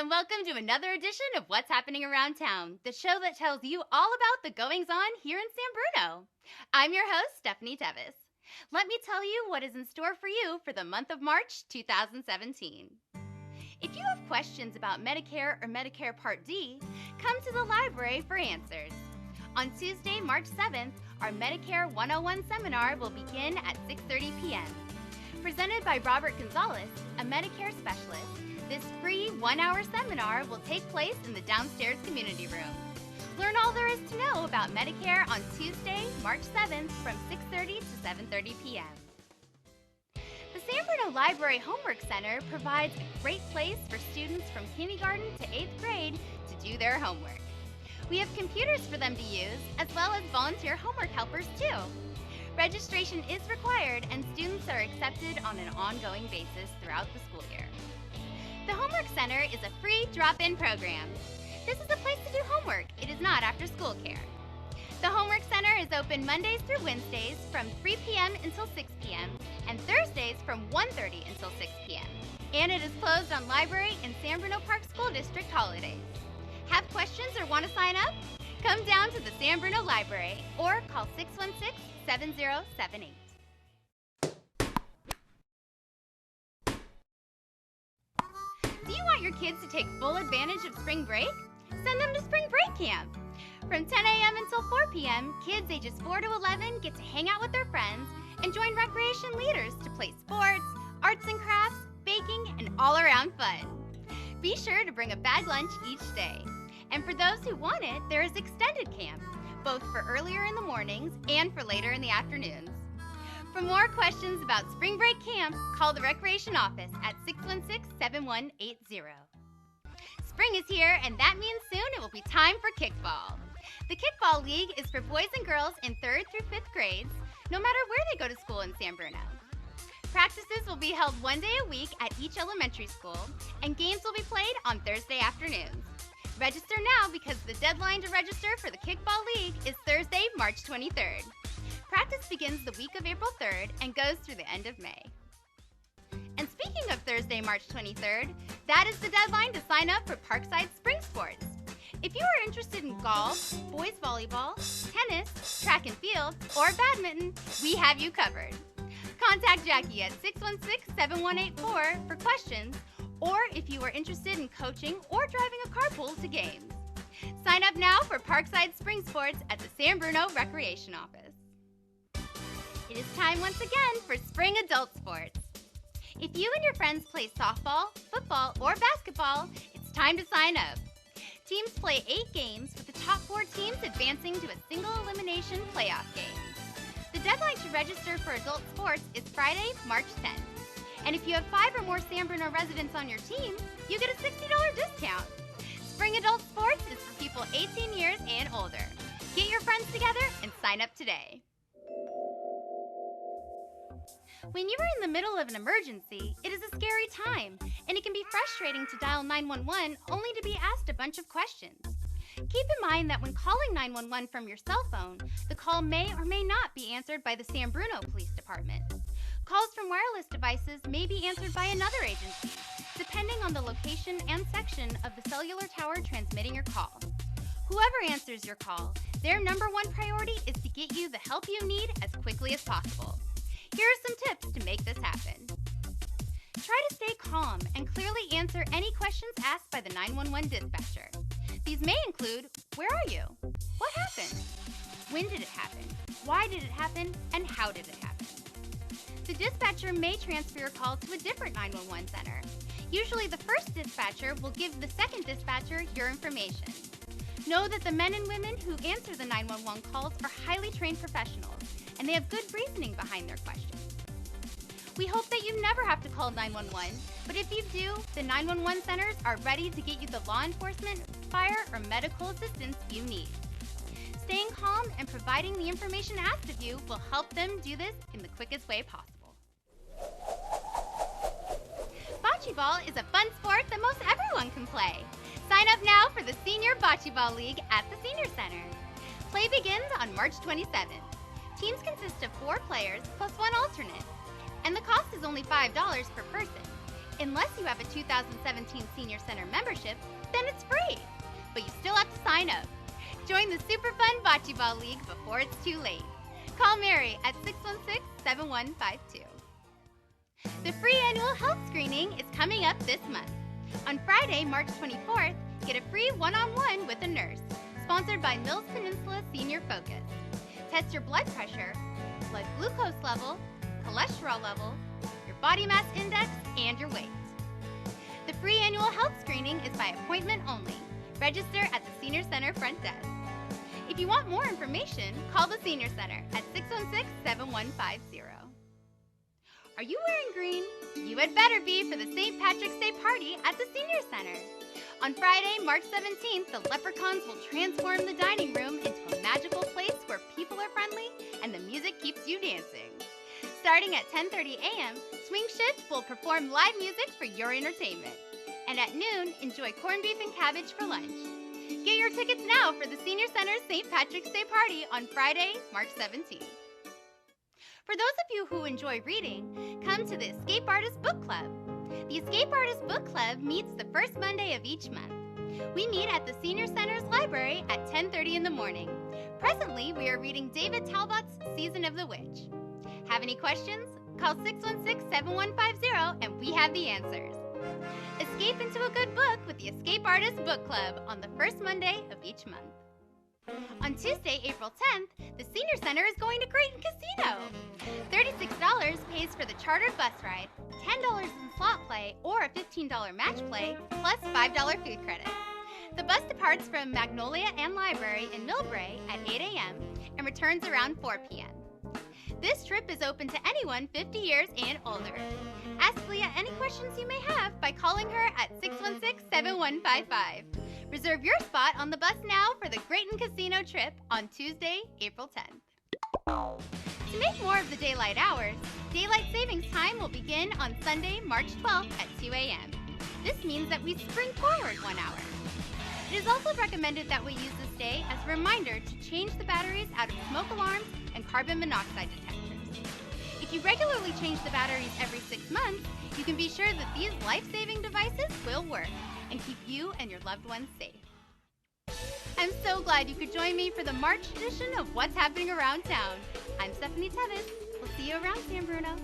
and welcome to another edition of What's Happening Around Town, the show that tells you all about the goings-on here in San Bruno. I'm your host, Stephanie Tevis. Let me tell you what is in store for you for the month of March 2017. If you have questions about Medicare or Medicare Part D, come to the library for answers. On Tuesday, March 7th, our Medicare 101 seminar will begin at 6:30 p.m. Presented by Robert Gonzalez, a Medicare specialist, this free one-hour seminar will take place in the downstairs community room. Learn all there is to know about Medicare on Tuesday, March 7th from 6:30 to 7:30 p.m. The San Bruno Library Homework Center provides a great place for students from kindergarten to 8th grade to do their homework. We have computers for them to use, as well as volunteer homework helpers too. Registration is required and students are accepted on an ongoing basis throughout the school year. The Homework Center is a free drop-in program. This is a place to do homework. It is not after-school care. The Homework Center is open Mondays through Wednesdays from 3 p.m. until 6 p.m. and Thursdays from 1:30 until 6 p.m. And it is closed on Library and San Bruno Park School District holidays. Have questions or want to sign up? Come down to the San Bruno Library or call 616-7078. Do you want your kids to take full advantage of spring break? Send them to spring break camp. From 10 a.m. until 4 p.m., kids ages 4 to 11 get to hang out with their friends and join recreation leaders to play sports, arts and crafts, baking, and all-around fun. Be sure to bring a bag lunch each day. And for those who want it, there is extended camp, both for earlier in the mornings and for later in the afternoons. For more questions about spring break camp, call the Recreation Office at 616-7180. Spring is here, and that means soon it will be time for kickball. The Kickball League is for boys and girls in 3rd through 5th grades, no matter where they go to school in San Bruno. Practices will be held one day a week at each elementary school, and games will be played on Thursday afternoons. Register now because the deadline to register for the Kickball League is Thursday, March 23rd. Practice begins the week of April 3rd and goes through the end of May. And speaking of Thursday, March 23rd, that is the deadline to sign up for Parkside Spring Sports. If you are interested in golf, boys volleyball, tennis, track and field, or badminton, we have you covered. Contact Jackie at 616-7184 for questions, or if you are interested in coaching or driving a carpool to games. Sign up now for Parkside Spring Sports at the San Bruno Recreation Office. It is time once again for spring adult sports. If you and your friends play softball, football, or basketball, it's time to sign up. Teams play 8 games with the top 4 teams advancing to a single elimination playoff game. The deadline to register for adult sports is Friday, March 10th. And if you have 5 or more San Bruno residents on your team, you get a $60 discount. Spring adult sports is for people 18 years and older. Get your friends together and sign up today. When you are in the middle of an emergency, it is a scary time, and it can be frustrating to dial 911 only to be asked a bunch of questions. Keep in mind that when calling 911 from your cell phone, the call may or may not be answered by the San Bruno Police Department. Calls from wireless devices may be answered by another agency, depending on the location and section of the cellular tower transmitting your call. Whoever answers your call, their number one priority is to get you the help you need as quickly as possible. Here are some tips to make this happen. Try to stay calm and clearly answer any questions asked by the 911 dispatcher. These may include, where are you? What happened? When did it happen? Why did it happen? And how did it happen? The dispatcher may transfer your call to a different 911 center. Usually the first dispatcher will give the second dispatcher your information. Know that the men and women who answer the 911 calls are highly trained professionals, and they have good reasoning behind their questions. We hope that you never have to call 911, but if you do, the 911 centers are ready to get you the law enforcement, fire, or medical assistance you need. Staying calm and providing the information asked of you will help them do this in the quickest way possible. Bocce ball is a fun sport that most everyone can play. Sign up now for the Senior Bocce Ball League at the Senior Center. Play begins on March 27th. Teams consist of 4 players plus 1 alternate, and the cost is only $5 per person. Unless you have a 2017 Senior Center membership, then it's free. But you still have to sign up. Join the super fun Bocce Ball League before it's too late. Call Mary at 616-7152. The free annual health screening is coming up this month. On Friday, March 24th, get a free one-on-one with a nurse, sponsored by Mills Peninsula Senior Focus. Test your blood pressure, blood glucose level, cholesterol level, your body mass index, and your weight. The free annual health screening is by appointment only. Register at the Senior Center front desk. If you want more information, call the Senior Center at 616-7150. Are you wearing green? You had better be for the St. Patrick's Day party at the Senior Center. On Friday, March 17th, the Leprechauns will transform the dining room into a magical place where people are friendly and the music keeps you dancing. Starting at 10:30 a.m., Swing Shift will perform live music for your entertainment. And at noon, enjoy corned beef and cabbage for lunch. Get your tickets now for the Senior Center's St. Patrick's Day party on Friday, March 17th. For those of you who enjoy reading, come to the Escape Artist Book Club. The Escape Artist Book Club meets the first Monday of each month. We meet at the Senior Center's library at 10:30 in the morning. Presently, we are reading David Talbot's Season of the Witch. Have any questions? Call 616-7150 and we have the answers. Escape into a good book with the Escape Artist Book Club on the first Monday of each month. On Tuesday, April 10th, the Senior Center is going to Creighton Casino. $36 pays for the chartered bus ride, $10 in slot play or a $15 match play, plus $5 food credit. The bus departs from Magnolia and Library in Millbrae at 8 a.m. and returns around 4 p.m. This trip is open to anyone 50 years and older. Ask Leah any questions you may have by calling her at 616-7155. Reserve your spot on the bus now for the Creighton Casino trip on Tuesday, April 10th. To make more of the daylight hours, daylight savings time will begin on Sunday, March 12th at 2 a.m. This means that we spring forward 1 hour. It is also recommended that we use this day as a reminder to change the batteries out of smoke alarms and carbon monoxide detectors. If you regularly change the batteries every 6 months, you can be sure that these life-saving devices will work and keep you and your loved ones safe. I'm so glad you could join me for the March edition of What's Happening Around Town. I'm Stephanie Tevis. We'll see you around San Bruno.